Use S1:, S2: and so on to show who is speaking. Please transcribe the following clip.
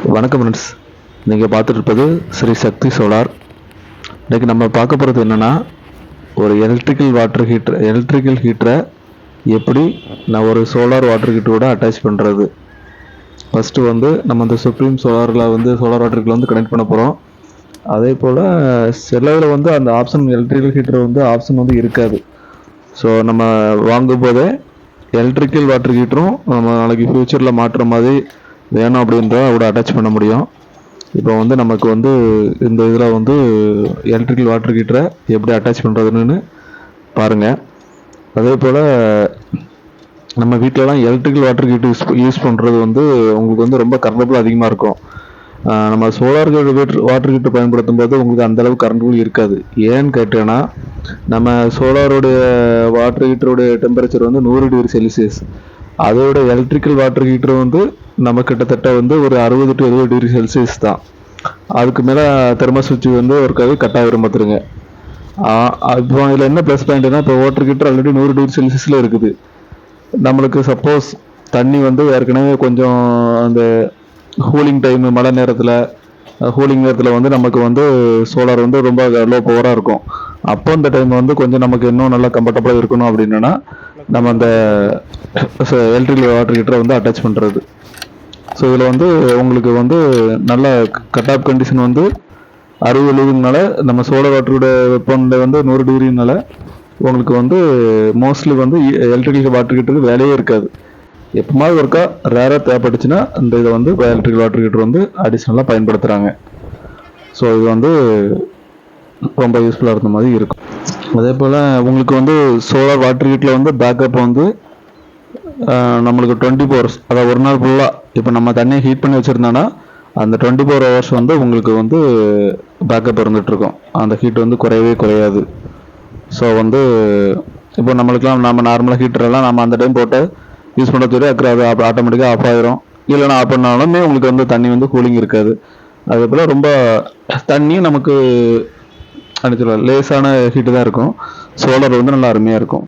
S1: வணக்கம் ஃப்ரெண்ட்ஸ், நீங்கள் பார்த்துட்டு இருப்பது ஸ்ரீ சக்தி சோலார். இன்றைக்கி நம்ம பார்க்க போகிறது என்னென்னா, ஒரு எலக்ட்ரிக்கல் ஹீட்டரை எப்படி நான் ஒரு சோலார் வாட்டர் ஹீட்டரோட அட்டாச் பண்ணுறது. ஃபஸ்ட்டு வந்து நம்ம இந்த சுப்ரீம் சோலார் வாட்டர் ஹீட்டரில் கனெக்ட் பண்ண போகிறோம். அதே போல் சிலதில் அந்த ஆப்ஷன் எலக்ட்ரிக்கல் ஹீட்டர் ஆப்ஷன் இருக்காது. ஸோ நம்ம வாங்கும் போதே எலக்ட்ரிக்கல் வாட்டர் ஹீட்டரும் நம்ம நாளைக்கு ஃப்யூச்சரில் மாற்றுற மாதிரி வேணும் அப்படின்றத அதோட அட்டாச் பண்ண முடியும். இப்போ நமக்கு இந்த இதில் எலக்ட்ரிக்கல் வாட்டர் ஹீட்டரை எப்படி அட்டாச் பண்ணுறதுன்னு பாருங்கள். அதே போல் நம்ம வீட்டிலலாம் எலக்ட்ரிக்கல் வாட்டர் ஹீட்டர் யூஸ் பண்ணுறது உங்களுக்கு ரொம்ப கரண்ட் பில் அதிகமாக இருக்கும். நம்ம சோலார் வாட்டர் ஹீட்டர் பயன்படுத்தும் போது உங்களுக்கு அந்தளவுக்கு கரண்ட் பில் இருக்காது. ஏன்னு கேட்டேன்னா, நம்ம சோலாருடைய வாட்டர் ஹீட்டருடைய டெம்பரேச்சர் 100 டிகிரி செல்சியஸ். அதோட எலக்ட்ரிக்கல் வாட்டர் ஹீட்டர் நம்ம கிட்டத்தட்ட ஒரு 60 to 70 டிகிரி செல்சியஸ் தான். அதுக்கு மேலே தெர்மல் சுவிட்ச் ஒர்க்காகவே கட்டாயிரும் பார்த்துருங்க. இப்போ இதில் என்ன ப்ளஸ் பாயிண்ட்னா, இப்போ வாட்டர் ஹீட்டர் ஆல்ரெடி 100 டிகிரி செல்சியஸில் இருக்குது. நம்மளுக்கு சப்போஸ் தண்ணி ஏற்கனவே கொஞ்சம் அந்த கூலிங் டைம் மழை நேரத்தில் கூலிங் நேரத்தில் நமக்கு சோலார் ரொம்ப லோ பவராக இருக்கும். அப்போ இந்த டைம் கொஞ்சம் நமக்கு இன்னும் நல்லா கம்ஃபர்டபுளாக இருக்கணும் அப்படின்னா நம்ம அந்த எலக்ட்ரிக்கல் வாட்டர் ஹீட்டரை அட்டாச் பண்ணுறது. ஸோ இதில் உங்களுக்கு நல்ல கட் ஆஃப் கண்டிஷன் 60-70னால நம்ம சோலார் வாட்டரோட வெப்பநிலை 100 டிகிரினால உங்களுக்கு மோஸ்ட்லி எலக்ட்ரிக்கல் வாட்டர் ஹீட்டருக்கு வேலையே இருக்காது. எப்போமாவது ஒருக்கா ரேராக தேவைப்பட்டுச்சுன்னா இந்த இதை எலக்ட்ரிக்கல் வாட்டர் ஹீட்டர் அடிஷ்னலாக பயன்படுத்துகிறாங்க. ஸோ இது ரொம்ப யூஸ்ஃபுல்லாக இருந்த மாதிரி இருக்கும். அதே போல் உங்களுக்கு சோலார் வாட்டர் ஹீட்டரில் பேக்கப் நம்மளுக்கு 24 hours, அதாவது ஒரு நாள் ஃபுல்லாக இப்போ நம்ம தண்ணியை ஹீட் பண்ணி வச்சுருந்தோன்னா அந்த 24 hours உங்களுக்கு பேக்கப் இருந்துகிட்ருக்கும். அந்த ஹீட் குறையவே குறையாது. ஸோ இப்போ நம்மளுக்குலாம் நம்ம நார்மலாக ஹீட்டரெல்லாம் நம்ம அந்த டைம் போட்டு யூஸ் பண்ண சொல்லி அது ஆட்டோமேட்டிக்காக ஆஃப் ஆகிரும். இல்லைனா ஆஃப் பண்ணாலுமே உங்களுக்கு தண்ணி கூலிங் இருக்காது. அதே போல் ரொம்ப தண்ணியும் நமக்கு லேசான ஹீட்டு தான் இருக்கும். சோலார் நல்லா அருமையாக இருக்கும்.